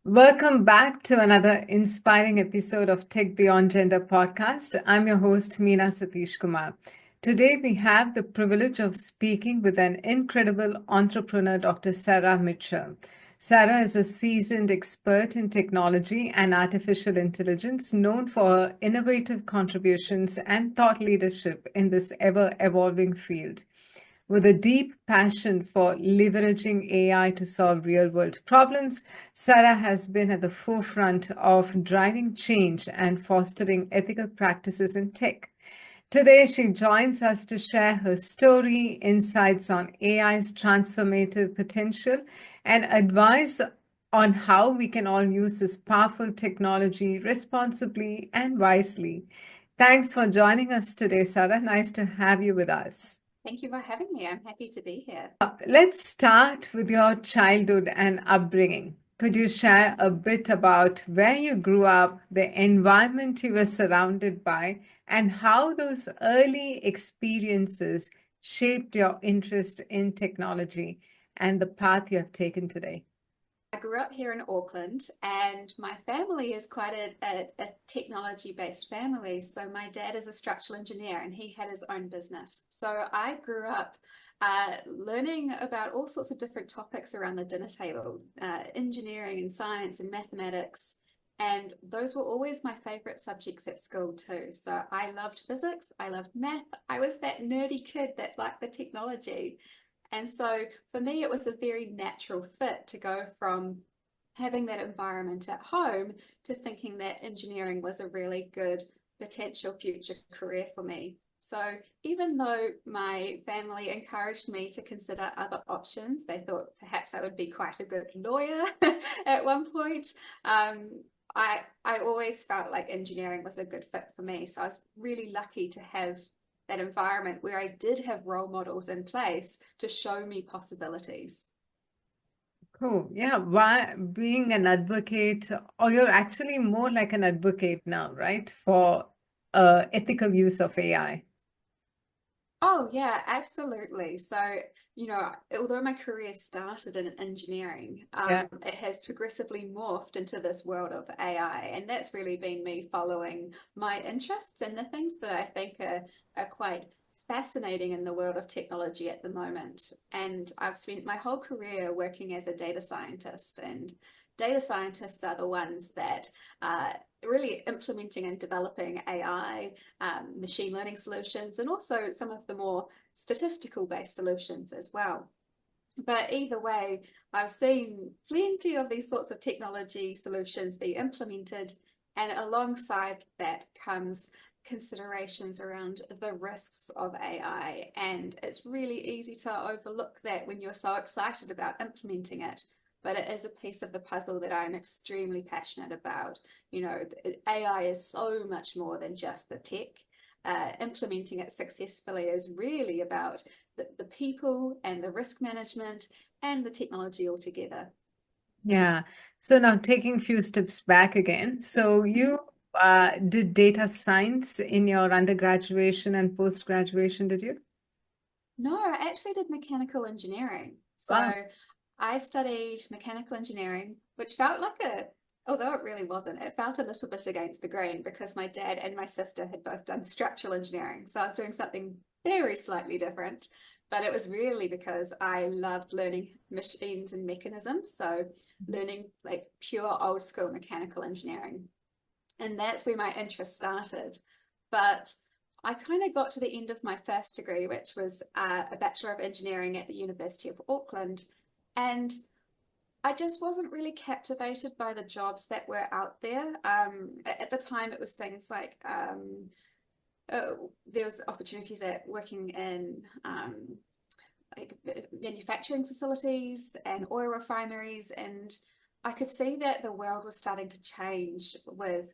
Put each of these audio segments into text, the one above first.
Welcome back to another inspiring episode of Tech Beyond Gender podcast. I'm your host, Meena Satish Kumar. Today, we have the privilege of speaking with an incredible entrepreneur, Dr. Sarah Mitchell. Sarah is a seasoned expert in technology and artificial intelligence, known for her innovative contributions and thought leadership in this ever evolving field. With a deep passion for leveraging AI to solve real world problems, Sarah has been at the forefront of driving change and fostering ethical practices in tech. Today, she joins us to share her story, insights on AI's transformative potential, and advice on how we can all use this powerful technology responsibly and wisely. Thanks for joining us today, Sarah. Nice to have you with us. Thank you for having me. I'm happy to be here. Let's start with your childhood and upbringing. Could you share a bit about where you grew up, the environment you were surrounded by, and how those early experiences shaped your interest in technology and the path you have taken today? I grew up here in Auckland, and my family is quite a technology-based family. So my dad is a structural engineer, and he had his own business. So I grew up learning about all sorts of different topics around the dinner table, engineering and science and mathematics. And those were always my favorite subjects at school too. So I loved physics, I loved math. I was that nerdy kid that liked the technology. And so for me, it was a very natural fit to go from having that environment at home to thinking that engineering was a really good potential future career for me. So even though my family encouraged me to consider other options, they thought perhaps I would be quite a good lawyer at one point. I always felt like engineering was a good fit for me. So I was really lucky to have that environment where I did have role models in place to show me possibilities. Cool. Yeah. Why being an advocate, or you're actually more like an advocate now, right? For ethical use of AI. Oh, yeah, absolutely. So, although my career started in engineering, Yeah. it has progressively morphed into this world of AI. And that's really been me following my interests and the things that I think are quite fascinating in the world of technology at the moment. And I've spent my whole career working as a data scientist, and data scientists are the ones that really implementing and developing AI, machine learning solutions, and also some of the more statistical based solutions as well. But either way, I've seen plenty of these sorts of technology solutions be implemented, and alongside that comes considerations around the risks of AI. And it's really easy to overlook that when you're so excited about implementing it. But it is a piece of the puzzle that I'm extremely passionate about. AI is so much more than just the tech. Implementing it successfully is really about the people and the risk management and the technology altogether. Yeah. So now taking a few steps back again. So Mhm. you did data science in your undergraduation and post-graduation, did you? No, I actually did mechanical engineering. Wow. So I studied mechanical engineering, which felt like although it really wasn't, it felt a little bit against the grain because my dad and my sister had both done structural engineering. So I was doing something very slightly different. But it was really because I loved learning machines and mechanisms. So learning like pure old school mechanical engineering. And that's where my interest started. But I kind of got to the end of my first degree, which was a Bachelor of Engineering at the University of Auckland. And I just wasn't really captivated by the jobs that were out there. At the time, it was things like there was opportunities at working in like manufacturing facilities and oil refineries, and I could see that the world was starting to change with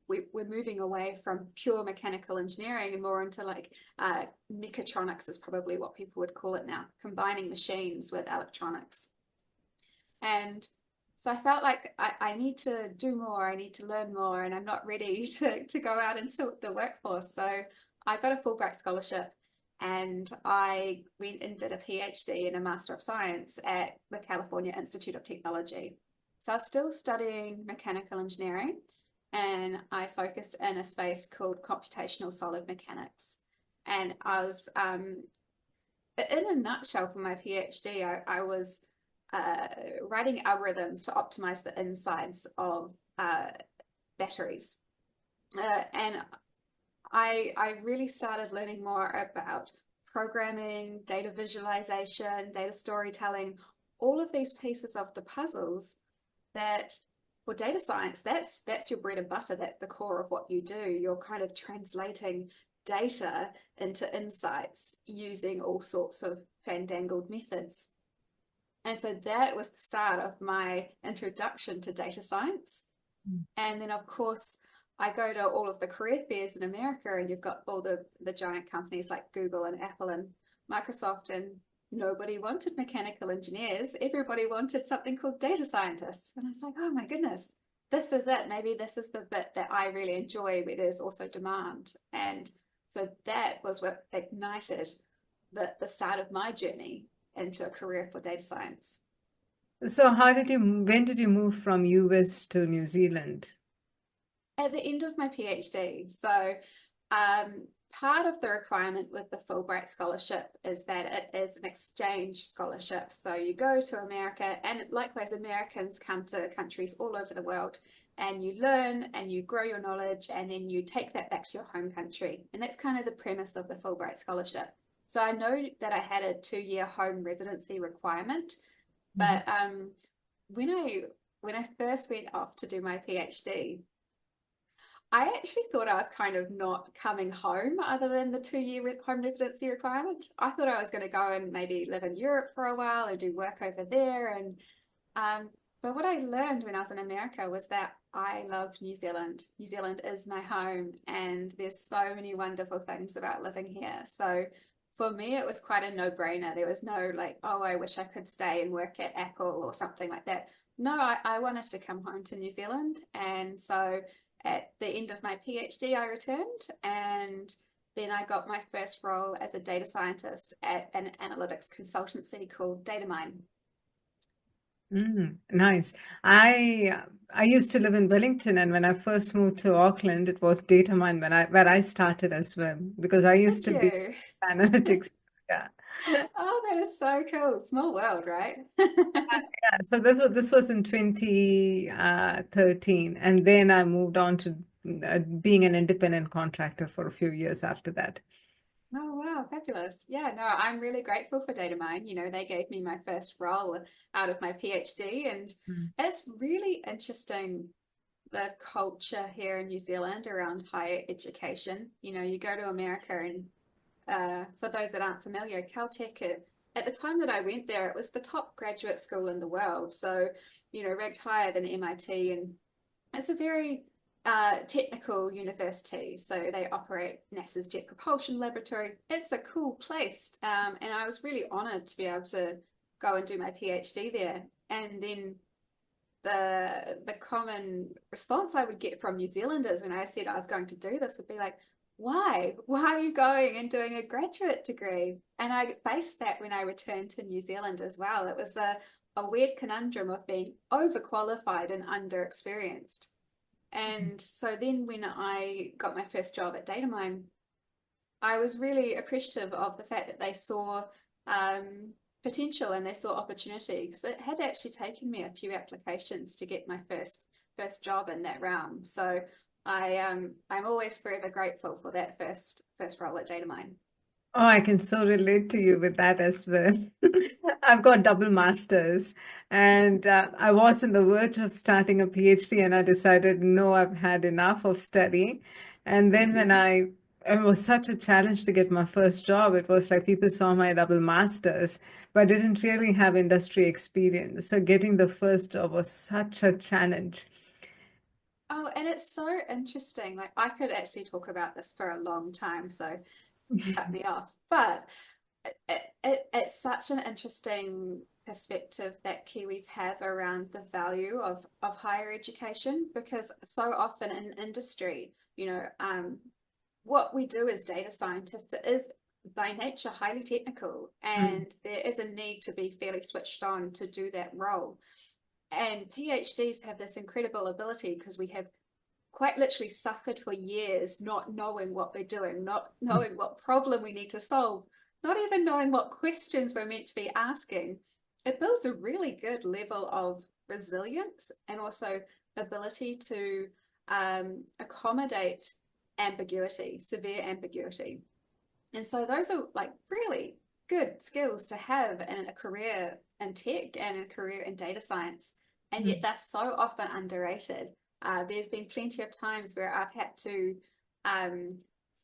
we're moving away from pure mechanical engineering and more into like mechatronics is probably what people would call it now, combining machines with electronics. And so I felt like I need to do more, I need to learn more, and I'm not ready to go out into the workforce. So I got a Fulbright scholarship, and I went and did a PhD and a Master of Science at the California Institute of Technology. So I was still studying mechanical engineering, and I focused in a space called computational solid mechanics. And I was, in a nutshell, for my PhD, I was uh, writing algorithms to optimize the insides of batteries. And I really started learning more about programming, data visualization, data storytelling, all of these pieces of the puzzles that for data science, that's your bread and butter. That's the core of what you do. You're kind of translating data into insights using all sorts of fandangled methods. And so that was the start of my introduction to data science. And then, of course, I go to all of the career fairs in America, and you've got all the giant companies like Google and Apple and Microsoft, and nobody wanted mechanical engineers. Everybody wanted something called data scientists. And I was like, oh my goodness, this is it. Maybe this is the bit that I really enjoy, where there's also demand. And so that was what ignited the start of my journey into a career for data science. So when did you move from US to New Zealand? At the end of my PhD. So part of the requirement with the Fulbright scholarship is that it is an exchange scholarship. So you go to America, and likewise, Americans come to countries all over the world, and you learn and you grow your knowledge, and then you take that back to your home country. And that's kind of the premise of the Fulbright scholarship. So I know that I had a 2-year home residency requirement, Mhm. but when I when I first went off to do my PhD, I actually thought I was kind of not coming home other than the 2-year home residency requirement. I thought I was going to go and maybe live in Europe for a while and do work over there. And but what I learned when I was in America was that I love New Zealand. New Zealand is my home, and there's so many wonderful things about living here. So for me, it was quite a no-brainer. There was no like, oh, I wish I could stay and work at Apple or something like that. No, I wanted to come home to New Zealand. And so at the end of my PhD, I returned, and then I got my first role as a data scientist at an analytics consultancy called Datamine. Nice. I used to live in Wellington, and when I first moved to Auckland, it was data mine where I started as well, because I used Did to be you? analytics. Yeah. Oh, that is so cool. Small world, right? Yeah, so this was in 2013, and then I moved on to being an independent contractor for a few years after that. Oh, wow, fabulous. Yeah, no, I'm really grateful for Datamine. You know, they gave me my first role out of my PhD, and Mm. it's really interesting the culture here in New Zealand around higher education. You know, you go to America, and for those that aren't familiar, Caltech, at the time that I went there, it was the top graduate school in the world. So, you know, ranked higher than MIT, and it's a very technical university. So they operate NASA's Jet Propulsion Laboratory. It's a cool place. And I was really honored to be able to go and do my PhD there. And then the common response I would get from New Zealanders when I said I was going to do this would be like, why are you going and doing a graduate degree? And I faced that when I returned to New Zealand as well. It was a weird conundrum of being overqualified and underexperienced. And so then when I got my first job at Datamine, I was really appreciative of the fact that they saw potential and they saw opportunity, because it had actually taken me a few applications to get my first job in that realm. So I'm always forever grateful for that first role at Datamine. Oh, I can so relate to you with that as well. I've got double masters, and I was on the verge of starting a PhD, and I decided, no, I've had enough of studying. And then it was such a challenge to get my first job. It was like people saw my double masters, but didn't really have industry experience. So getting the first job was such a challenge. Oh, and it's so interesting. Like I could actually talk about this for a long time, so cut me off. But it's such an interesting perspective that Kiwis have around the value of higher education, because so often in industry, you know, what we do as data scientists is by nature highly technical, Mm, and there is a need to be fairly switched on to do that role. And PhDs have this incredible ability because we have quite literally suffered for years not knowing what we're doing, not knowing what problem we need to solve, not even knowing what questions we're meant to be asking. It builds a really good level of resilience and also ability to accommodate ambiguity, severe ambiguity. And so those are like really good skills to have in a career in tech and a career in data science. And yet they're so often underrated. There's been plenty of times where I've had to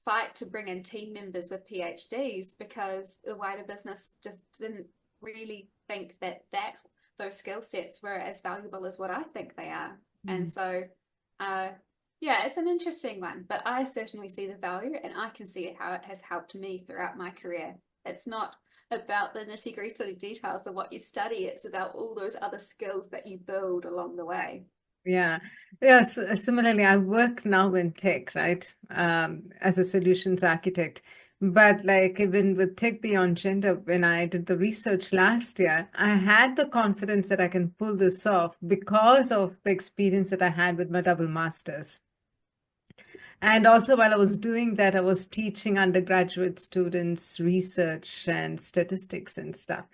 fight to bring in team members with PhDs because the wider business just didn't really think that those skill sets were as valuable as what I think they are. And Mm. so uh, yeah, it's an interesting one, but I certainly see the value and I can see how it has helped me throughout my career. It's not about the nitty gritty details of what you study, it's about all those other skills that you build along the way. Yeah. Yes. Similarly, I work now in tech, right? As a solutions architect. But like even with Tech Beyond Gender, when I did the research last year, I had the confidence that I can pull this off because of the experience that I had with my double masters. And also, while I was doing that, I was teaching undergraduate students research and statistics and stuff.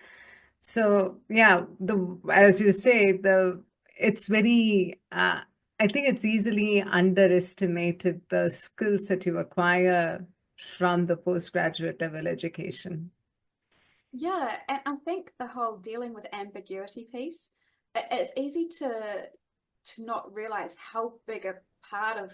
So yeah, the as you say, the it's very I think it's easily underestimated the skills that you acquire from the postgraduate level education. Yeah, and I think the whole dealing with ambiguity piece, it's easy to not realize how big a part of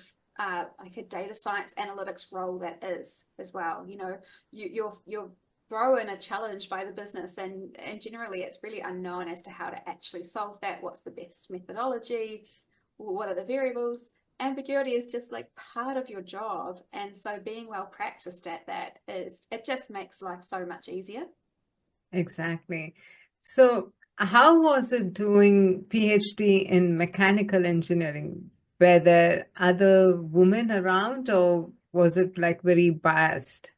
like a data science analytics role that is as well. You know, you're thrown a challenge by the business, and generally it's really unknown as to how to actually solve that. What's the best methodology? What are the variables? Ambiguity is just like part of your job, and so being well practiced at that is it just makes life so much easier. Exactly. So, how was it doing PhD in mechanical engineering? Were there other women around, or was it like very biased?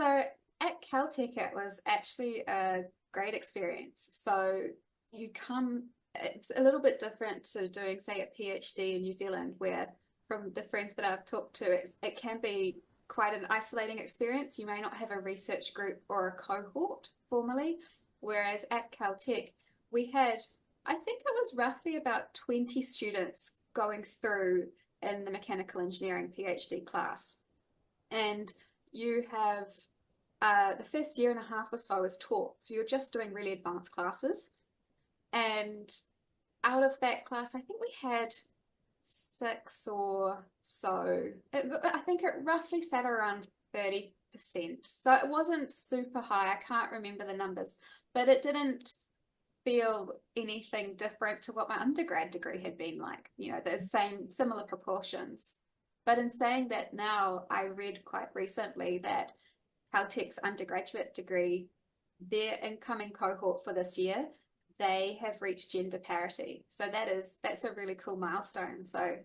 So at Caltech, it was actually a great experience. So you come, it's a little bit different to doing, say, a PhD in New Zealand, where from the friends that I've talked to, it can be quite an isolating experience. You may not have a research group or a cohort formally, whereas at Caltech, we had, I think it was roughly about 20 students going through in the mechanical engineering PhD class. And you have the first year and a half or so is taught. So you're just doing really advanced classes. And out of that class, I think we had six or so. I think it roughly sat around 30%. So it wasn't super high. I can't remember the numbers, but it didn't feel anything different to what my undergrad degree had been like, you know, the same similar proportions. But in saying that now, I read quite recently that Caltech's undergraduate degree, their incoming cohort for this year, they have reached gender parity. So that's a really cool milestone. So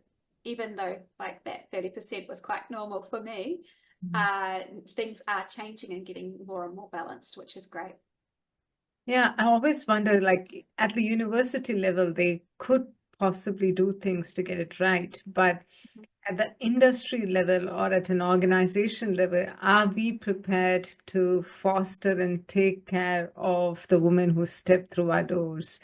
even though like that 30% was quite normal for me, uh, things are changing and getting more and more balanced, which is great. Yeah, I always wonder, like at the university level, they could possibly do things to get it right, but at the industry level or at an organization level, are we prepared to foster and take care of the women who step through our doors?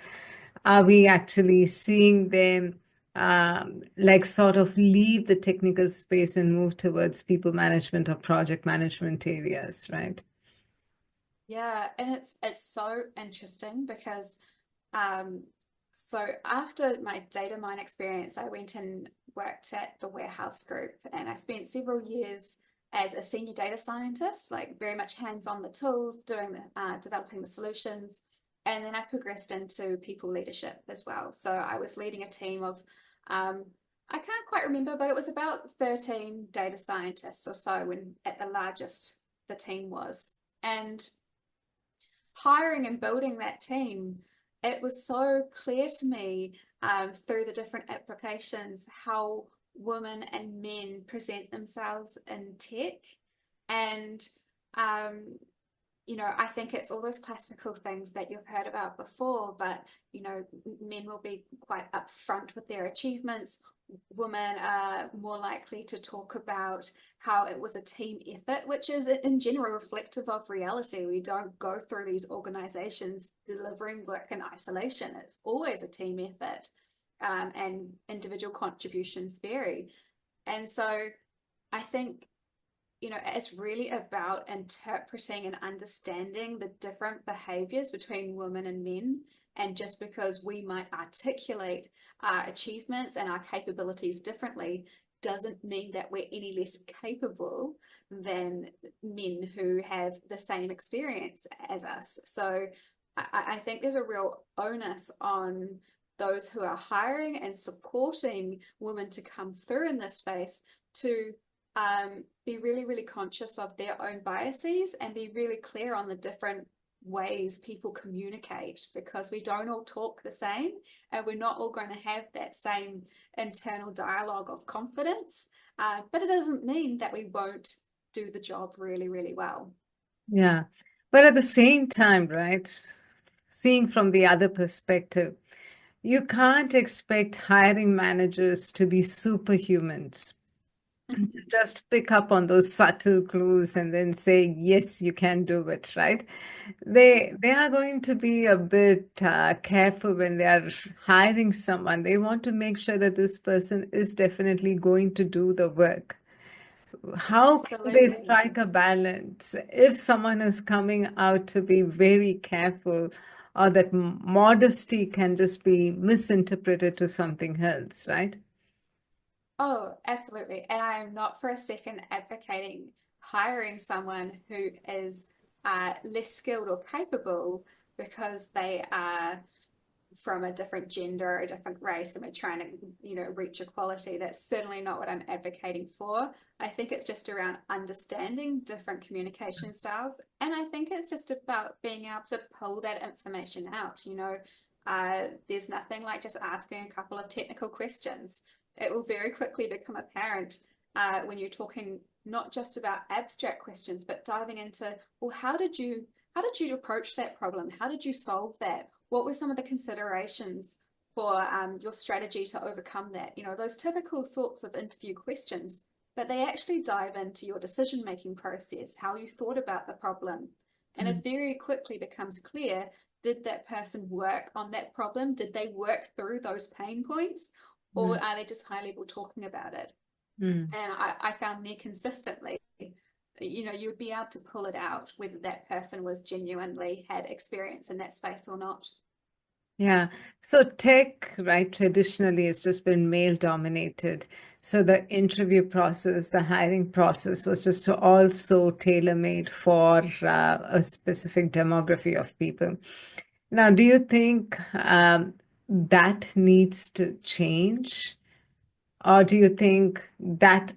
Are we actually seeing them like sort of leave the technical space and move towards people management or project management areas, right? Yeah, and it's so interesting because um, so after my data mine experience, I went and worked at the warehouse group, and I spent several years as a senior data scientist, like very much hands on the tools, doing the developing the solutions, and then I progressed into people leadership as well. So I was leading a team of um, I can't quite remember, but it was about 13 data scientists or so when at the largest the team was. And hiring and building that team, it was so clear to me through the different applications how women and men present themselves in tech. And um, I think it's all those classical things that you've heard about before, but, men will be quite upfront with their achievements. Women are more likely to talk about how it was a team effort, which is in general reflective of reality. We don't go through these organizations delivering work in isolation. It's always a team effort, and individual contributions vary. And so I think it's really about interpreting and understanding the different behaviors between women and men. And just because we might articulate our achievements and our capabilities differently doesn't mean that we're any less capable than men who have the same experience as us. So I think there's a real onus on those who are hiring and supporting women to come through in this space to be really, really conscious of their own biases and be really clear on the different ways people communicate, because we don't all talk the same and we're not all going to have that same internal dialogue of confidence. But it doesn't mean that we won't do the job really, really well. Yeah. But at the same time, right, seeing from the other perspective, you can't expect hiring managers to be superhumans, to just pick up on those subtle clues and then say, yes, you can do it, right? They are going to be a bit careful when they are hiring someone. They want to make sure that this person is definitely going to do the work. How can they Absolutely. strike a balance if someone is coming out to be very careful, or that modesty can just be misinterpreted to something else, right? Oh, absolutely. And I am not for a second advocating hiring someone who is less skilled or capable because they are from a different gender or a different race and we're trying to reach equality. That's certainly not what I'm advocating for. I think it's just around understanding different communication styles, and I think it's just about being able to pull that information out. There's nothing like just asking a couple of technical questions. It will very quickly become apparent when you're talking not just about abstract questions but diving into, well, how did you approach that problem? How did you solve that? What were some of the considerations for your strategy to overcome that? Those typical sorts of interview questions, but they actually dive into your decision making process, how you thought about the problem. And it very quickly becomes clear, did that person work on that problem? Did they work through those pain points? Or Mm, are they just high level talking about it? mm. And I found me consistently, you would be able to pull it out whether that person was genuinely had experience in that space or not. Yeah. So tech, right, traditionally has just been male dominated. So the interview process, the hiring process was just also tailor-made for a specific demography of people. Now, do you think that needs to change? Or do you think that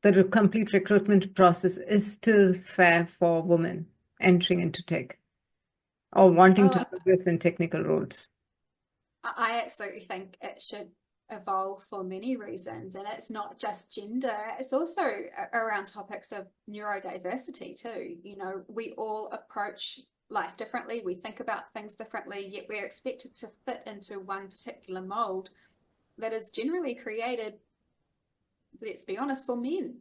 the complete recruitment process is still fair for women entering into tech or wanting to Oh, progress in technical roles? I absolutely think it should evolve for many reasons. And it's not just gender, it's also around topics of neurodiversity too. We all approach life differently, we think about things differently, yet we're expected to fit into one particular mold that is generally created, let's be honest, for men.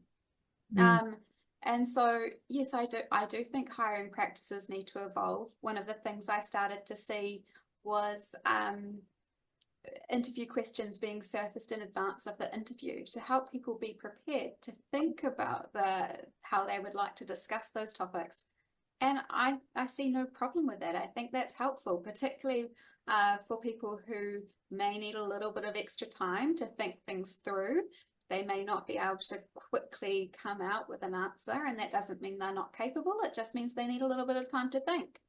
Mm, Um, and so, yes, I do think hiring practices need to evolve. One of the things I started to see was interview questions being surfaced in advance of the interview to help people be prepared to think about how they would like to discuss those topics. And I see no problem with that. I think that's helpful, particularly for people who may need a little bit of extra time to think things through. They may not be able to quickly come out with an answer, and that doesn't mean they're not capable. It just means they need a little bit of time to think.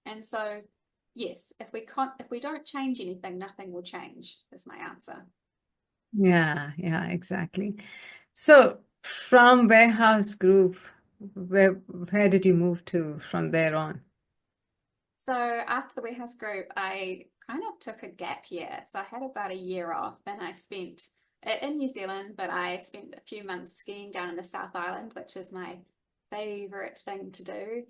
And so, yes, if we don't change anything, nothing will change, is my answer. yeah, yeah, exactly. So from warehouse group, where did you move to from there on? So after the warehouse group, I kind of took a gap year. So I had about a year off and I spent it in New Zealand, but I spent a few months skiing down in the South Island, which is my favorite thing to do.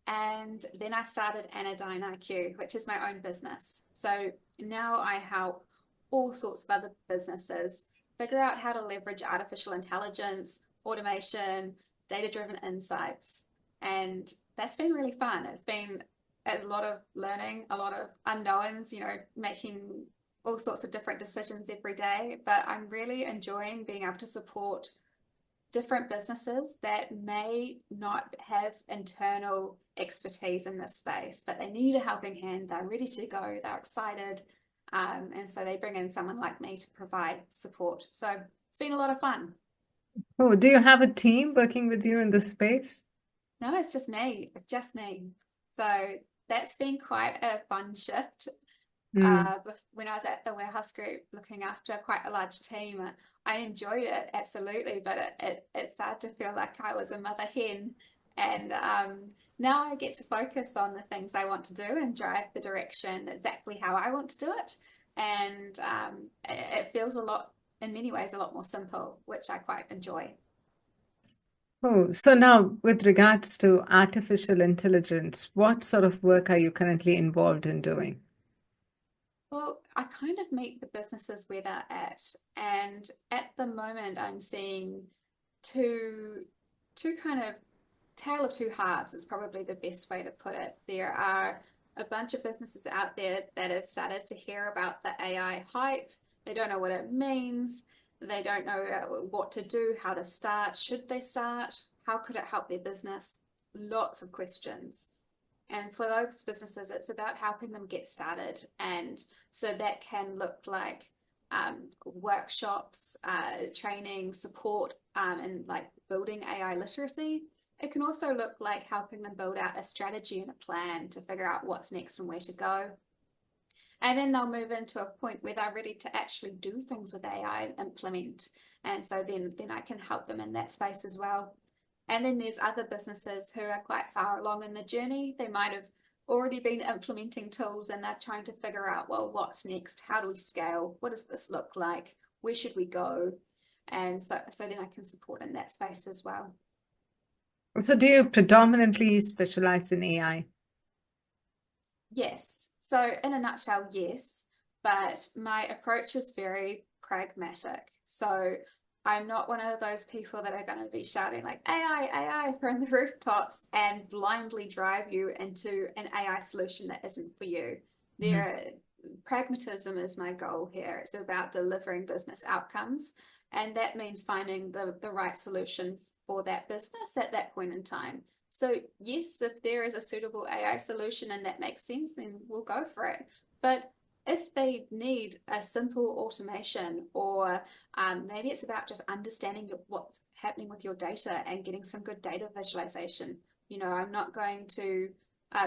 And then I started Anodyne IQ, which is my own business. So now I help all sorts of other businesses figure out how to leverage artificial intelligence, automation, data driven insights. And that's been really fun. It's been a lot of learning, a lot of unknowns, making all sorts of different decisions every day. But I'm really enjoying being able to support different businesses that may not have internal expertise in this space, but they need a helping hand. They're ready to go, they're excited. And so they bring in someone like me to provide support. So it's been a lot of fun. Oh, do you have a team working with you in this space? No, it's just me. It's just me. So that's been quite a fun shift. Mm. When I was at the warehouse group looking after quite a large team, I enjoyed it absolutely, but it started to feel like I was a mother hen. And now I get to focus on the things I want to do and drive the direction exactly how I want to do it. And it feels a lot, in many ways, a lot more simple, which I quite enjoy. Oh, so now with regards to artificial intelligence, what sort of work are you currently involved in doing? Well, I kind of meet the businesses where they're at, and at the moment, I'm seeing two two kind of tale of two halves is probably the best way to put it. There are a bunch of businesses out there that have started to hear about the AI hype. They don't know what it means. They don't know what to do, how to start, should they start, how could it help their business? Lots of questions. And for those businesses, it's about helping them get started. And so that can look like workshops, training, support, and like building AI literacy. It can also look like helping them build out a strategy and a plan to figure out what's next and where to go. And then they'll move into a point where they're ready to actually do things with AI and implement. And so then I can help them in that space as well. And then there's other businesses who are quite far along in the journey. They might have already been implementing tools and they're trying to figure out, well, what's next? How do we scale? What does this look like? Where should we go? And so then I can support in that space as well. So do you predominantly specialize in AI? Yes. So, in a nutshell, yes. But my approach is very pragmatic. So, I'm not one of those people that are going to be shouting like AI, AI from the rooftops and blindly drive you into an AI solution that isn't for you. There, pragmatism is my goal here. It's about delivering business outcomes. And that means finding the right solution for that business at that point in time. So yes, if there is a suitable AI solution and that makes sense, then we'll go for it. But if they need a simple automation, or maybe it's about just understanding what's happening with your data and getting some good data visualization, I'm not going to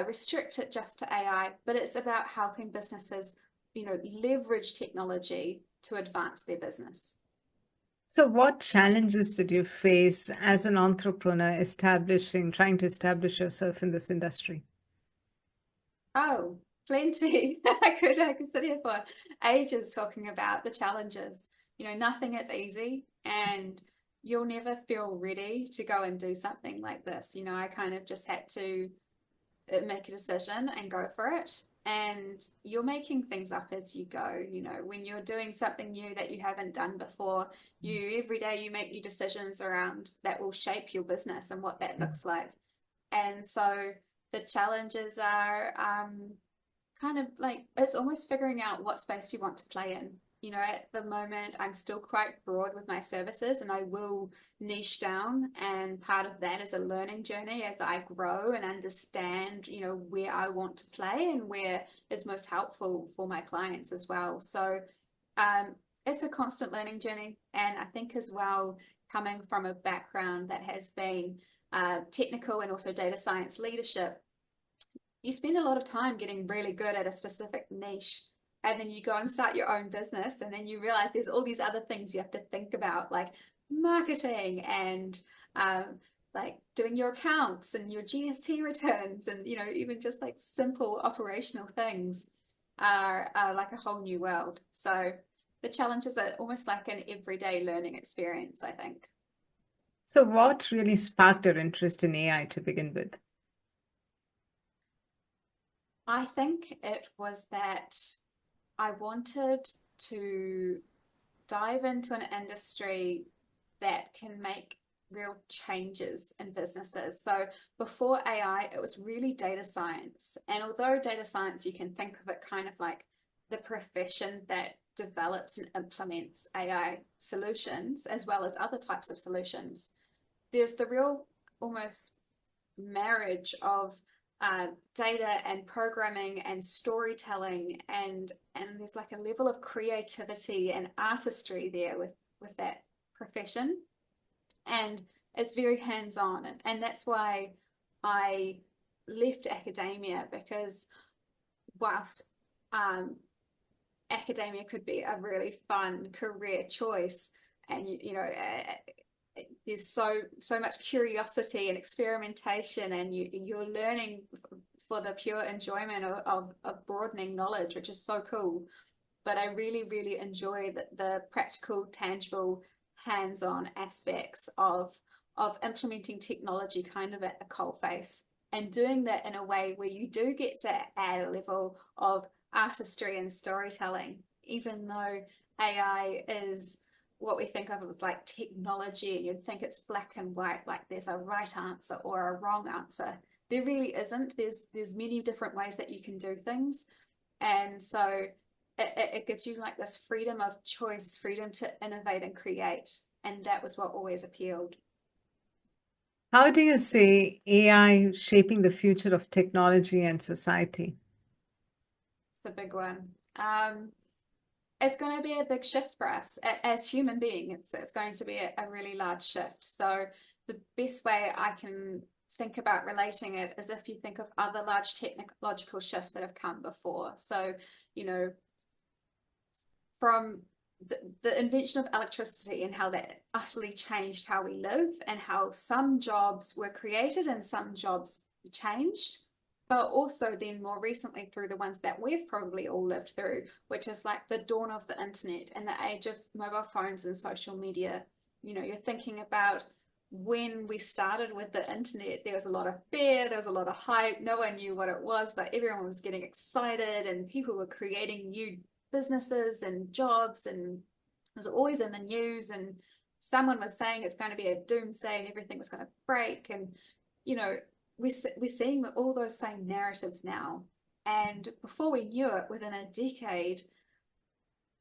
restrict it just to AI, but it's about helping businesses, leverage technology to advance their business. So what challenges did you face as an entrepreneur trying to establish yourself in this industry? Oh, plenty. I could sit here for ages talking about the challenges. Nothing is easy, and you'll never feel ready to go and do something like this. I kind of just had to make a decision and go for it. And you're making things up as you go. When you're doing something new that you haven't done before, you every day you make new decisions around that will shape your business and what that looks like. And so the challenges are kind of like it's almost figuring out what space you want to play in. At the moment, I'm still quite broad with my services and I will niche down. And part of that is a learning journey as I grow and understand, where I want to play and where is most helpful for my clients as well. So um, it's a constant learning journey. And I think as well, coming from a background that has been technical and also data science leadership, you spend a lot of time getting really good at a specific niche. And then you go and start your own business, and then you realize there's all these other things you have to think about, like marketing and um, like doing your accounts and your GST returns, and even just like simple operational things are like a whole new world. So the challenges are almost like an everyday learning experience, I think. So what really sparked your interest in AI to begin with? I think it was that I wanted to dive into an industry that can make real changes in businesses. So before AI, it was really data science. And although data science, you can think of it kind of like the profession that develops and implements AI solutions as well as other types of solutions, there's the real almost marriage of data and programming and storytelling, and there's like a level of creativity and artistry there with that profession, and it's very hands-on, and that's why I left academia, because whilst um, academia could be a really fun career choice, and there's so much curiosity and experimentation, and you're learning for the pure enjoyment of broadening knowledge, which is so cool. But I really enjoy the practical, tangible, hands-on aspects of implementing technology kind of at the coalface, and doing that in a way where you do get to add a level of artistry and storytelling, even though AI is what we think of as like technology, and you'd think it's black and white, like there's a right answer or a wrong answer. There really isn't. There's many different ways that you can do things, and so it gives you like this freedom of choice, freedom to innovate and create, and that was what always appealed. How do you see AI shaping the future of technology and society? It's a big one. It's going to be a big shift for us as human beings. It's going to be a really large shift. So the best way I can think about relating it is if you think of other large technological shifts that have come before. So, you know, from the invention of electricity and how that utterly changed how we live, and how some jobs were created and some jobs changed, but also then more recently through the ones that we've probably all lived through, which is like the dawn of the internet and the age of mobile phones and social media. You're thinking about when we started with the internet, there was a lot of fear, there was a lot of hype, no one knew what it was, but everyone was getting excited, and people were creating new businesses and jobs, and it was always in the news, and someone was saying it's going to be a doomsday and everything was going to break. And you know we're seeing all those same narratives now, and before we knew it, within a decade,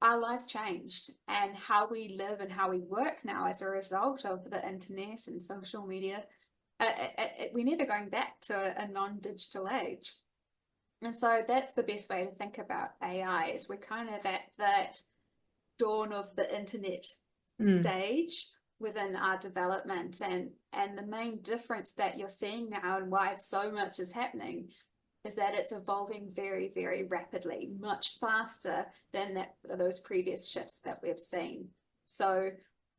our lives changed, and how we live and how we work now as a result of the internet and social media, we're never going back to a non-digital age. And so that's the best way to think about AI, is we're kind of at that dawn of the internet Mm. stage within our development, and the main difference that you're seeing now and why so much is happening is that it's evolving very rapidly, much faster than those previous shifts that we've seen. So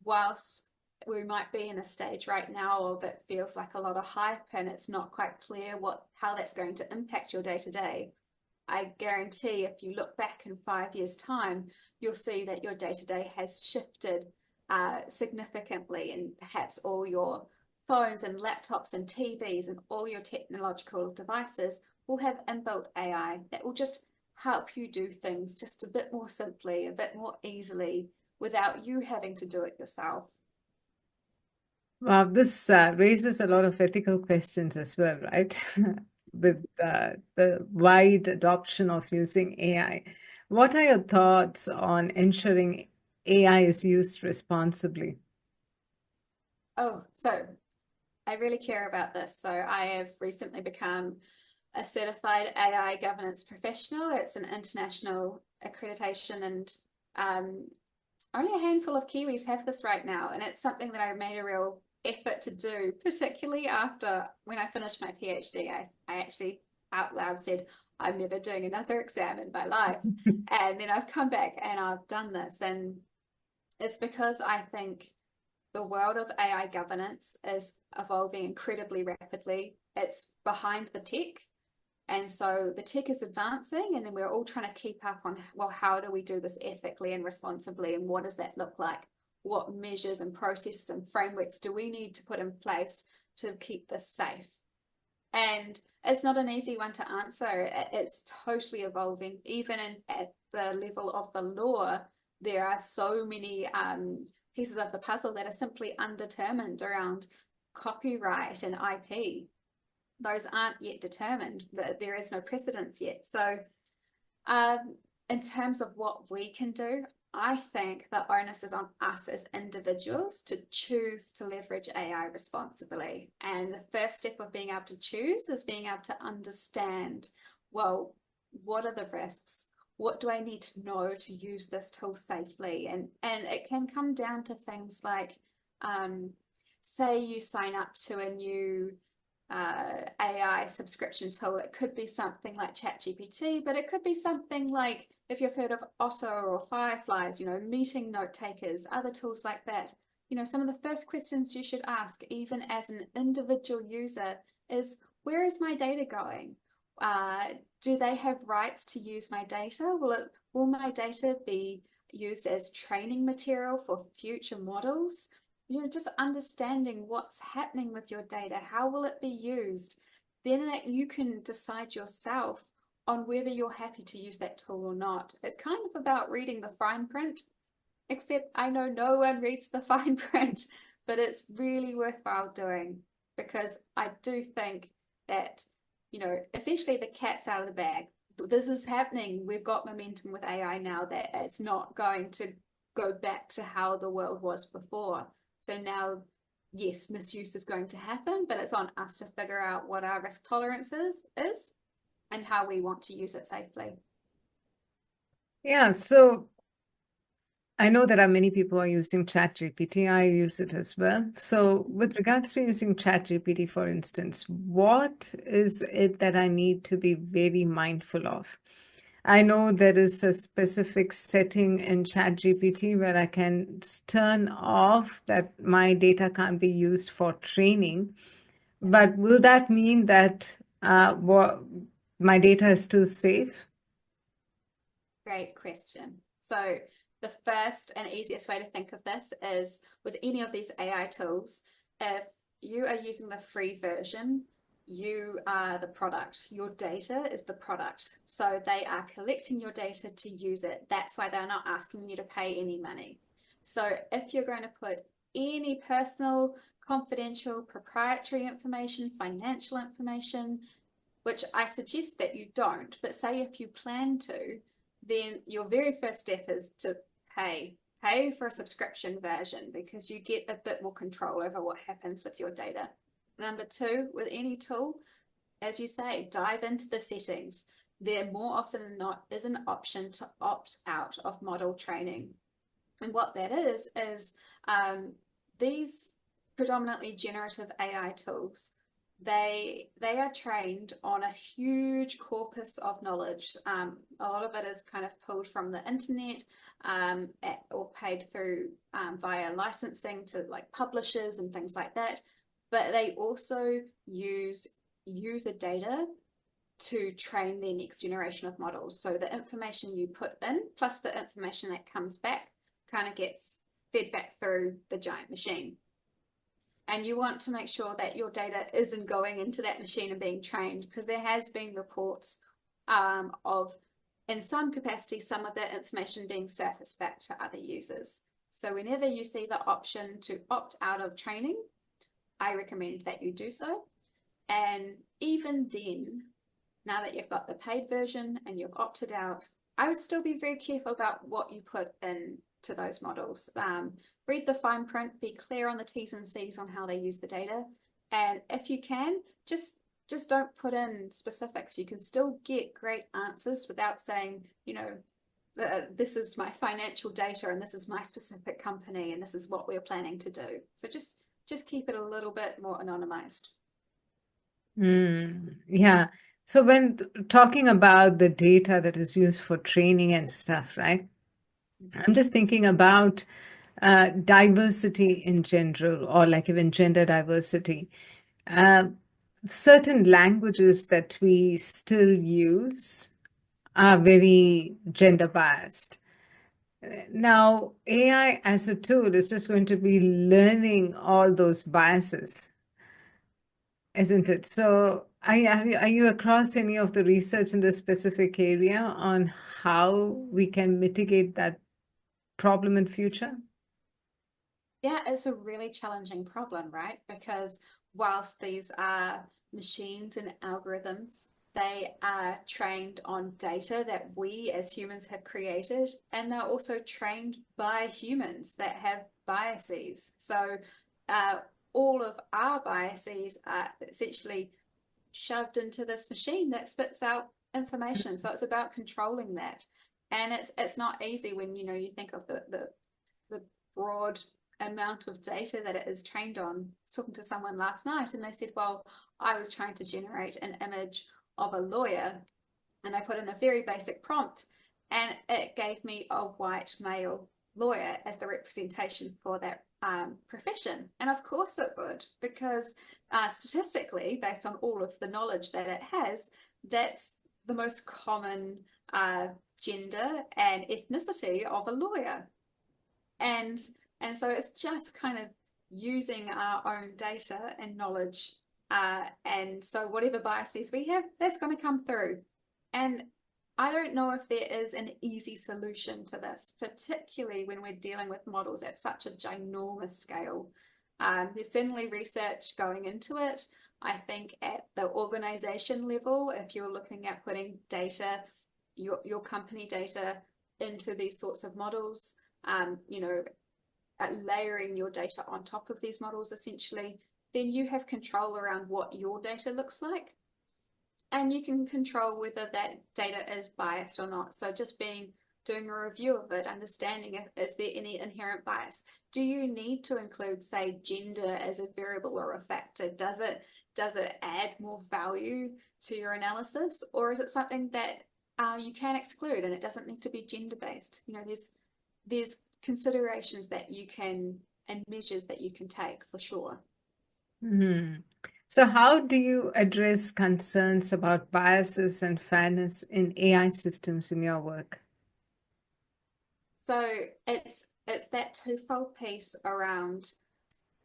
whilst we might be in a stage right now of it feels like a lot of hype and it's not quite clear how that's going to impact your day to day, I guarantee if you look back in 5 years' time, you'll see that your day to day has shifted significantly, and perhaps all your phones and laptops and TVs and all your technological devices will have inbuilt AI that will just help you do things just a bit more simply, a bit more easily, without you having to do it yourself. Wow, this raises a lot of ethical questions as well, right? With the wide adoption of using AI. What are your thoughts on ensuring AI is used responsibly? Oh, so I really care about this. So I have recently become a certified AI governance professional. It's an international accreditation, and only a handful of Kiwis have this right now. And it's something that I made a real effort to do, particularly after when I finished my PhD. I actually out loud said, I'm never doing another exam in my life. And then I've come back and I've done this. And it's because I think the world of AI governance is evolving incredibly rapidly. It's behind the tech. And so the tech is advancing, and then we're all trying to keep up on, well, how do we do this ethically and responsibly? And what does that look like? What measures and processes and frameworks do we need to put in place to keep this safe? And it's not an easy one to answer. It's totally evolving. Even at the level of the law, there are so many pieces of the puzzle that are simply undetermined around copyright and IP. Those aren't yet determined. There is no precedence yet. So, in terms of what we can do, I think the onus is on us as individuals to choose to leverage AI responsibly. And the first step of being able to choose is being able to understand, well, what are the risks? What do I need to know to use this tool safely? And it can come down to things like, say you sign up to a new AI subscription tool. It could be something like ChatGPT, but it could be something like, if you've heard of Otto or Fireflies, meeting note takers, other tools like that. Some of the first questions you should ask, even as an individual user, is where is my data going? Do they have rights to use my data? Will my data be used as training material for future models? Just understanding what's happening with your data, how will it be used, then that you can decide yourself on whether you're happy to use that tool or not. It's kind of about reading the fine print, except I know no one reads the fine print, but it's really worthwhile doing, because I do think that, essentially the cat's out of the bag. This is happening. We've got momentum with AI now that it's not going to go back to how the world was before. So now, yes, misuse is going to happen, but it's on us to figure out what our risk tolerance is and how we want to use it safely. Yeah, so I know there are many people who are using ChatGPT. I use it as well. So, with regards to using ChatGPT, for instance, what is it that I need to be very mindful of? I know there is a specific setting in ChatGPT where I can turn off that my data can't be used for training. But will that mean that my data is still safe? Great question. So the first and easiest way to think of this is, with any of these AI tools, if you are using the free version, you are the product. Your data is the product. So they are collecting your data to use it. That's why they're not asking you to pay any money. So if you're going to put any personal, confidential, proprietary information, financial information, which I suggest that you don't, but say if you plan to, then your very first step is to pay for a subscription version, because you get a bit more control over what happens with your data. Number two, with any tool, as you say, dive into the settings. There more often than not is an option to opt out of model training. And what that is these predominantly generative AI tools, they are trained on a huge corpus of knowledge. A lot of it is kind of pulled from the internet, or paid through via licensing to like publishers and things like that. But they also use user data to train their next generation of models. So the information you put in plus the information that comes back kind of gets fed back through the giant machine. And you want to make sure that your data isn't going into that machine and being trained, because there has been reports of, in some capacity, some of that information being surfaced back to other users. So whenever you see the option to opt out of training, I recommend that you do so. And even then, now that you've got the paid version and you've opted out, I would still be very careful about what you put in to those models. Read the fine print, be clear on the T's and C's on how they use the data. And if you can, just don't put in specifics. You can still get great answers without saying, this is my financial data and this is my specific company and this is what we're planning to do. So just keep it a little bit more anonymized. Yeah. So when talking about the data that is used for training and stuff, right? I'm just thinking about diversity in general, or like even gender diversity. Uh, Certain languages that we still use are very gender biased. Now, AI as a tool is just going to be learning all those biases. isn't it? So, are you across any of the research in this specific area on how we can mitigate that problem in future? Yeah, it's a really challenging problem, right? Because whilst these are machines and algorithms, they are trained on data that we as humans have created, and they're also trained by humans that have biases. So, uh, all of our biases are essentially shoved into this machine that spits out information. So it's about controlling that. And it's not easy when you think of the broad amount of data that it is trained on. I was talking to someone last night and they said, well, I was trying to generate an image of a lawyer and I put in a very basic prompt and it gave me a white male lawyer as the representation for that profession. And of course it would, because statistically, based on all of the knowledge that it has, that's the most common gender and ethnicity of a lawyer. And so it's just kind of using our own data and knowledge. And so whatever biases we have, that's going to come through. And I don't know if there is an easy solution to this, particularly when we're dealing with models at such a ginormous scale. There's certainly research going into it. I think at the organization level, if you're looking at putting data, your company data into these sorts of models, um, you know, layering your data on top of these models essentially, then you have control around what your data looks like. And you can control whether that data is biased or not. So just doing a review of it, understanding if is there any inherent bias. Do you need to include, say, gender as a variable or a factor? Does it add more value to your analysis, or is it something that you can exclude and it doesn't need to be gender based? There's considerations that you can and measures that you can take for sure. Hmm. So, how do you address concerns about biases and fairness in AI systems in your work? So it's that twofold piece around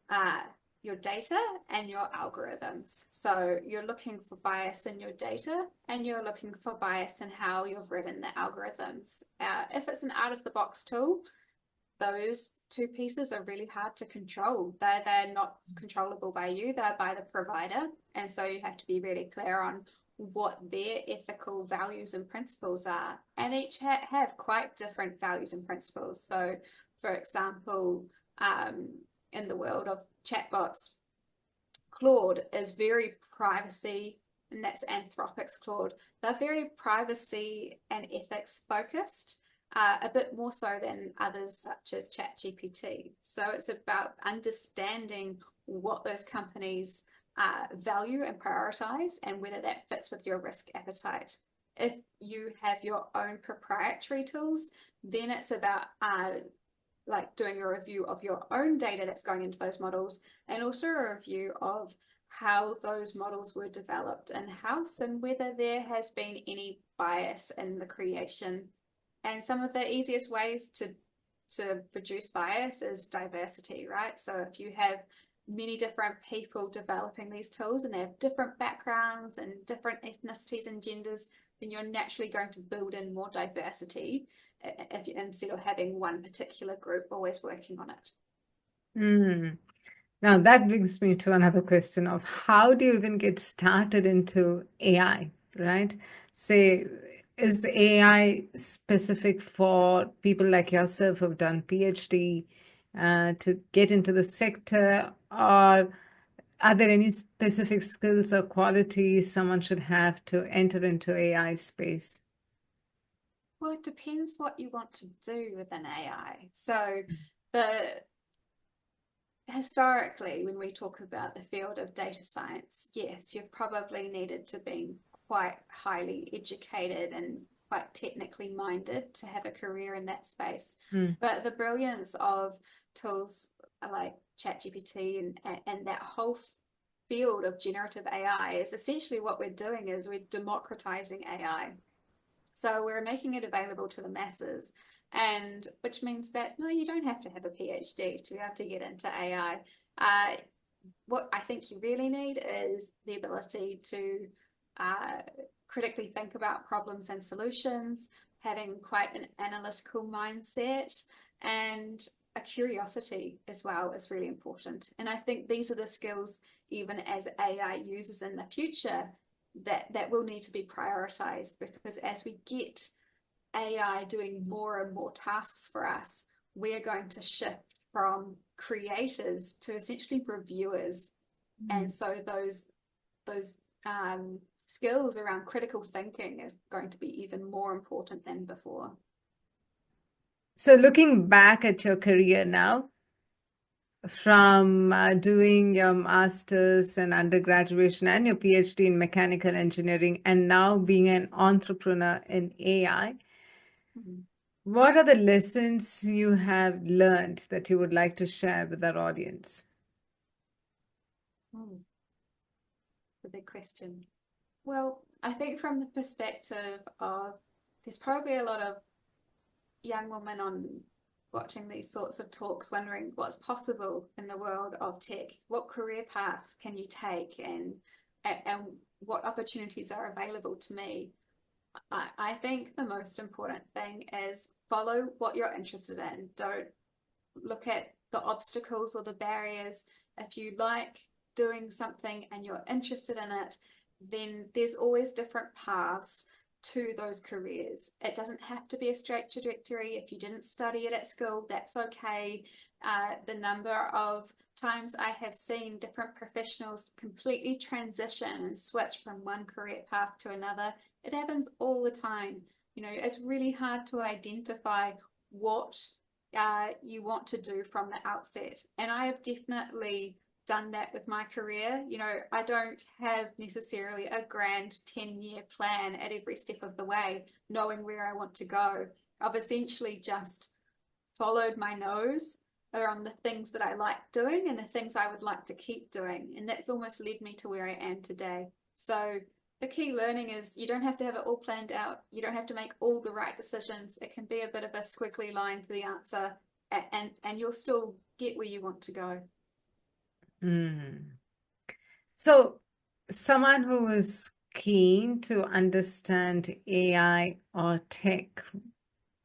uh, your data and your algorithms. So you're looking for bias in your data and you're looking for bias in how you've written the algorithms. If it's an out of the box tool, those two pieces are really hard to control. They're not controllable by you, they're by the provider. And so you have to be really clear on what their ethical values and principles are. And each have quite different values and principles. So, for example, um, in the world of chatbots, Claude is very privacy, and that's Anthropic's Claude. They're very privacy and ethics focused, a bit more so than others such as ChatGPT. So it's about understanding what those companies value and prioritize and whether that fits with your risk appetite. If you have your own proprietary tools, then it's about like doing a review of your own data that's going into those models and also a review of how those models were developed in-house and whether there has been any bias in the creation. And some of the easiest ways to reduce bias is diversity, right? So if you have many different people developing these tools and they have different backgrounds and different ethnicities and genders, then you're naturally going to build in more diversity if you, instead of having one particular group always working on it. Hmm. Now, that brings me to another question of how do you even get started into AI, right? Say, is AI specific for people like yourself who've done PhD to get into the sector, or are there any specific skills or qualities someone should have to enter into AI space? Well, it depends what you want to do with an AI. So the historically, when we talk about the field of data science, yes, you've probably needed to be quite highly educated and quite technically minded to have a career in that space. Mm. But the brilliance of tools like ChatGPT and that whole field of generative AI is essentially what we're doing is we're democratizing AI. So we're making it available to the masses, and which means that no, you don't have to have a PhD to be able to get into AI. what I think you really need is the ability to uh, critically think about problems and solutions, having quite an analytical mindset, and a curiosity as well is really important. And I think these are the skills, even as AI users in the future, that will need to be prioritized, because as we get AI doing more and more tasks for us, we're going to shift from creators to essentially reviewers. And so those skills around critical thinking is going to be even more important than before. So, looking back at your career now, from doing your master's and undergraduation and your PhD in mechanical engineering, and now being an entrepreneur in AI, Mm-hmm. what are the lessons you have learned that you would like to share with our audience? Mm, the big question. Well, I think from the perspective of there's probably a lot of young women on watching these sorts of talks wondering what's possible in the world of tech. What career paths can you take, and what opportunities are available to me? I think the most important thing is follow what you're interested in. Don't look at the obstacles or the barriers. If you like doing something and you're interested in it, then there's always different paths to those careers. It doesn't have to be a straight trajectory. If you didn't study it at school, that's okay. The number of times I have seen different professionals completely transition and switch from one career path to another, it happens all the time. You know, it's really hard to identify what you want to do from the outset. And I have definitely done that with my career. You know, I don't have necessarily a grand 10-year plan at every step of the way, knowing where I want to go. I've essentially just followed my nose around the things that I like doing and the things I would like to keep doing. And that's almost led me to where I am today. So the key learning is you don't have to have it all planned out. You don't have to make all the right decisions. It can be a bit of a squiggly line to the answer, and you'll still get where you want to go. Hmm. So, someone who is keen to understand AI or tech,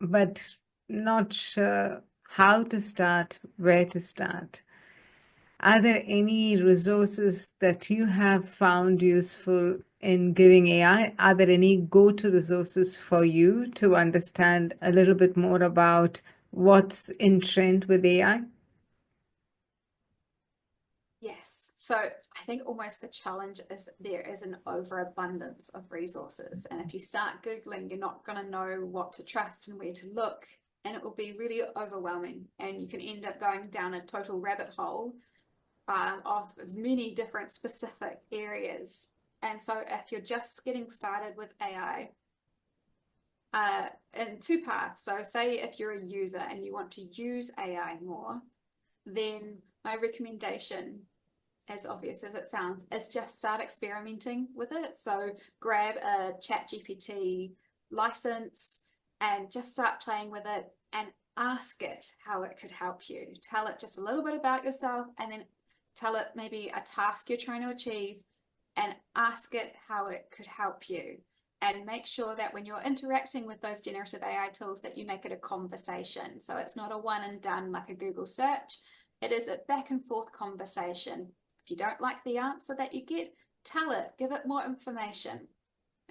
but not sure how to start, where to start, are there any resources that you have found useful in giving AI? Are there any go-to resources for you to understand a little bit more about what's in trend with AI? Yes. So I think almost the challenge is there is an overabundance of resources. And if you start Googling, you're not going to know what to trust and where to look. And it will be really overwhelming. And you can end up going down a total rabbit hole of many different specific areas. And so if you're just getting started with AI, in two paths. So say if you're a user and you want to use AI more, then my recommendation, as obvious as it sounds, is just start experimenting with it. So grab a ChatGPT license and just start playing with it and ask it how it could help you. Tell it just a little bit about yourself, and then tell it maybe a task you're trying to achieve, and ask it how it could help you. And make sure that when you're interacting with those generative AI tools that you make it a conversation. So it's not a one and done like a Google search. It is a back and forth conversation. If you don't like the answer that you get, tell it, give it more information.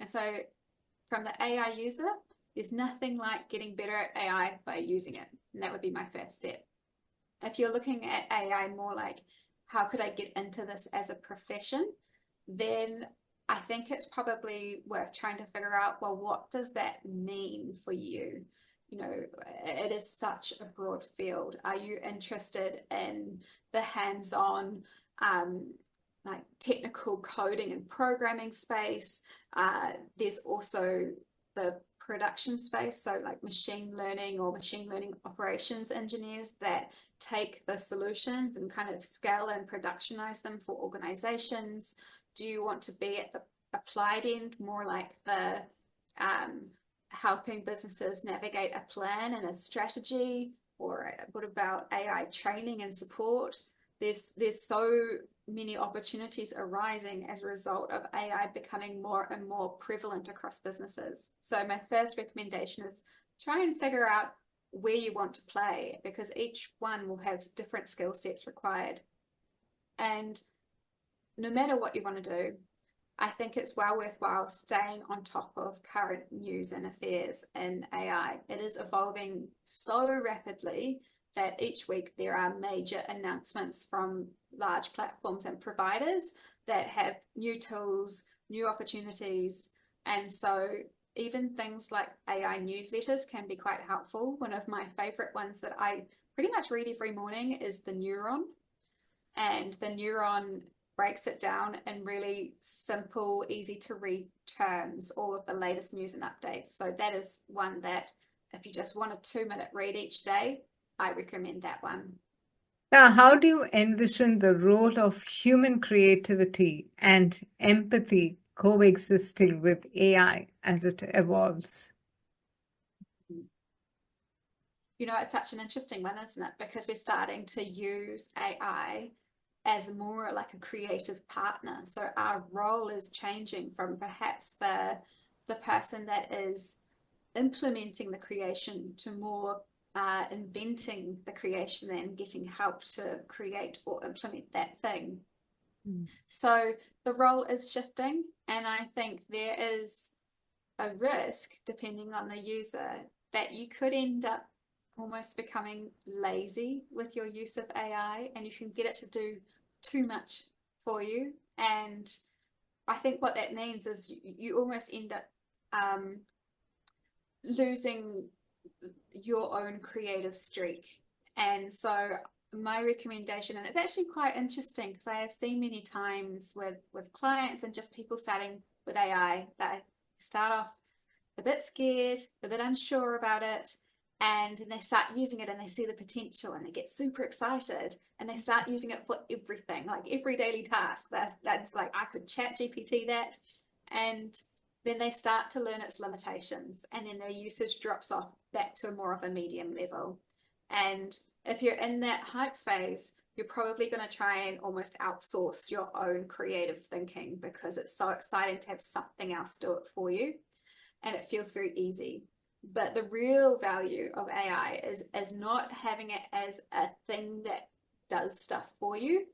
And so from the AI user, there's nothing like getting better at AI by using it. And that would be my first step. If you're looking at AI more like, how could I get into this as a profession? Then I think it's probably worth trying to figure out, well, what does that mean for you? You know, it is such a broad field. Are you interested in the hands-on, um, like technical coding and programming space? There's also the production space, so like machine learning or machine learning operations engineers that take the solutions and kind of scale and productionize them for organizations. Do you want to be at the applied end, more like the helping businesses navigate a plan and a strategy? Or what about AI training and support? there's so many opportunities arising as a result of AI becoming more and more prevalent across businesses. So my first recommendation is try and figure out where you want to play, because each one will have different skill sets required. And no matter what you want to do, I think it's well worthwhile staying on top of current news and affairs in AI. It is evolving so rapidly that each week there are major announcements from large platforms and providers that have new tools, new opportunities. And so even things like AI newsletters can be quite helpful. One of my favorite ones that I pretty much read every morning is the Neuron, and the Neuron breaks it down in really simple, easy to read terms, all of the latest news and updates. So that is one that if you just want a 2-minute read each day, I recommend that one. Now, how do you envision the role of human creativity and empathy coexisting with AI as it evolves? You know, it's such an interesting one, isn't it? Because we're starting to use AI as more like a creative partner. So our role is changing from perhaps the person that is implementing the creation to more inventing the creation and getting help to create or implement that thing. Mm. So the role is shifting, and I think there is a risk, depending on the user, that you could end up almost becoming lazy with your use of AI, and you can get it to do too much for you. And I think what that means is you almost end up um, losing your own creative streak. And so my recommendation, and it's actually quite interesting because I have seen many times with clients and just people starting with AI that start off a bit scared, a bit unsure about it, and then they start using it and they see the potential and they get super excited and they start using it for everything, like every daily task. That's like, I could chat GPT that. And then they start to learn its limitations, and then their usage drops off back to more of a medium level. And if you're in that hype phase, you're probably going to try and almost outsource your own creative thinking because it's so exciting to have something else do it for you, and it feels very easy. But the real value of AI is not having it as a thing that does stuff for you,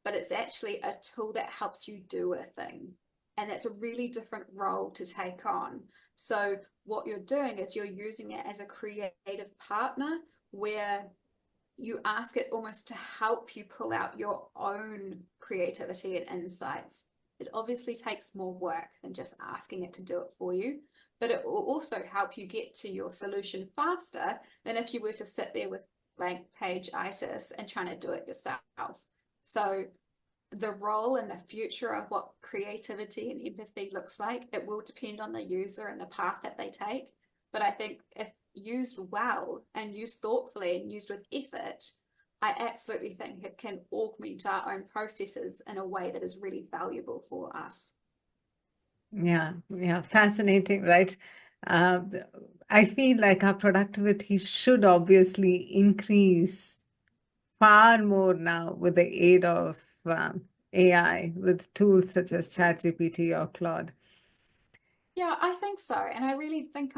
but it's actually a tool that helps you do a thing. And that's a really different role to take on. So, what you're doing is you're using it as a creative partner where you ask it almost to help you pull out your own creativity and insights. It obviously takes more work than just asking it to do it for you, but it will also help you get to your solution faster than if you were to sit there with blank page itis and trying to do it yourself. So the role and the future of what creativity and empathy looks like, it will depend on the user and the path that they take. But I think if used well and used thoughtfully and used with effort, I absolutely think it can augment our own processes in a way that is really valuable for us. Yeah, yeah, fascinating, right? I feel like our productivity should obviously increase far more now with the aid of AI, with tools such as ChatGPT or Claude. Yeah, I think so. And I really think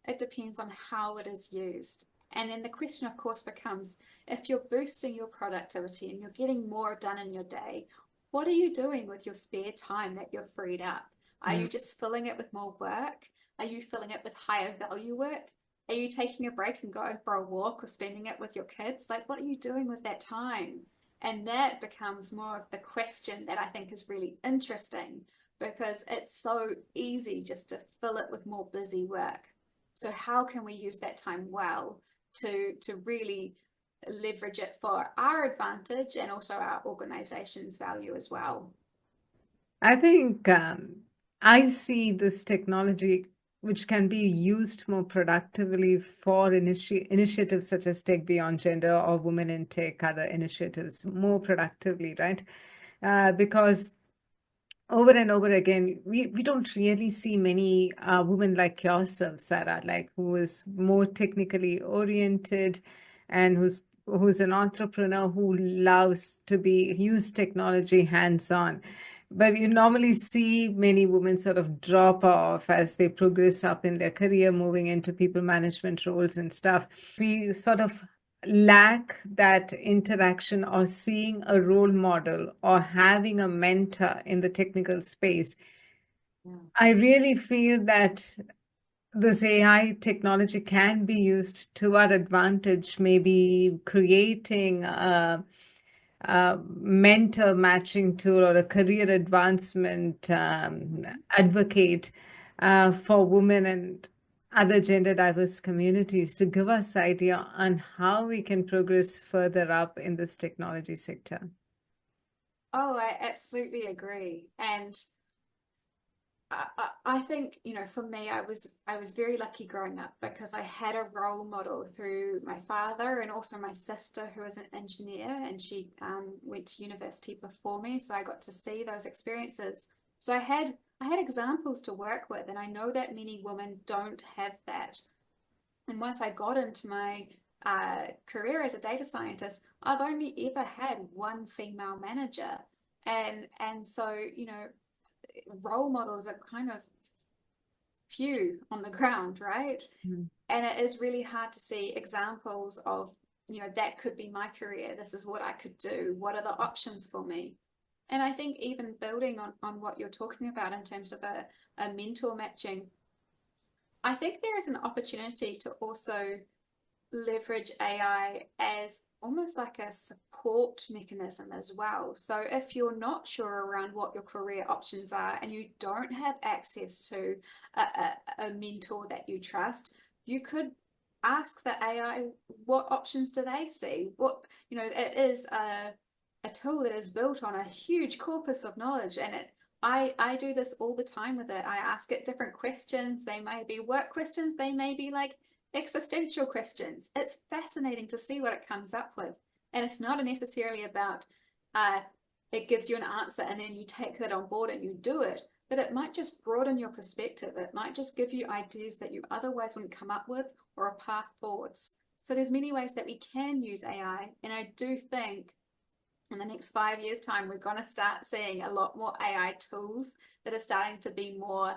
it depends on how it is used. And then the question, of course, becomes if you're boosting your productivity and you're getting more done in your day, what are you doing with your spare time that you're freed up? Are Mm. you just filling it with more work? Are you filling it with higher value work? Are you taking a break and going for a walk or spending it with your kids? Like, what are you doing with that time? And that becomes more of the question that I think is really interesting, because it's so easy just to fill it with more busy work. So how can we use that time well to really leverage it for our advantage and also our organization's value as well? I think I see this technology which can be used more productively for initiatives such as Tech Beyond Gender or Women in Tech, other initiatives more productively, right? Because over and over again, we don't really see many women like yourself, Sarah, like who is more technically oriented and who's who's an entrepreneur who loves to be use technology hands on. But you normally see many women sort of drop off as they progress up in their career, moving into people management roles and stuff. We sort of lack that interaction or seeing a role model or having a mentor in the technical space. Yeah. I really feel that this AI technology can be used to our advantage, maybe creating a mentor matching tool or a career advancement advocate for women and other gender diverse communities to give us idea on how we can progress further up in this technology sector. Oh, I absolutely agree. And I think, for me, I was very lucky growing up because I had a role model through my father and also my sister, who is an engineer, and she went to university before me, so I got to see those experiences. So I had examples to work with, and I know that many women don't have that. And once I got into my career as a data scientist, I've only ever had one female manager, and so role models are kind of few on the ground, right? Mm. And it is really hard to see examples of, that could be my career. This is what I could do. What are the options for me? And I think even building on what you're talking about in terms of a mentor matching, I think there is an opportunity to also leverage AI as almost like a support mechanism as well. So if you're not sure around what your career options are and you don't have access to a mentor that you trust, you could ask the AI, what options do they see? It is a tool that is built on a huge corpus of knowledge, and I do this all the time with it. I ask it different questions. They may be work questions, they may be like existential questions. It's fascinating to see what it comes up with. And it's not necessarily about it gives you an answer and then you take that on board and you do it, but it might just broaden your perspective. It might just give you ideas that you otherwise wouldn't come up with, or a path forwards. So there's many ways that we can use AI. And I do think in the next 5 years' time, we're going to start seeing a lot more AI tools that are starting to be more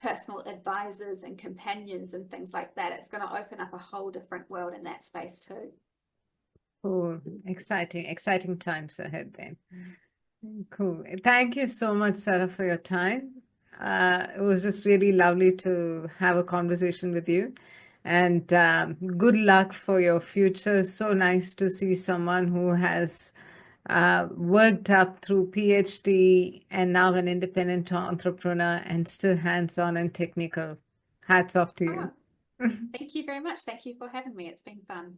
personal advisors and companions and things like that. It's going to open up a whole different world in that space too. Cool. Exciting times ahead then. Cool. Thank you so much, Sarah, for your time. It was just really lovely to have a conversation with you. And good luck for your future. So nice to see someone who has worked up through PhD and now an independent entrepreneur and still hands-on and technical. Hats off to Oh, you. thank you very much. Thank you for having me. It's been fun.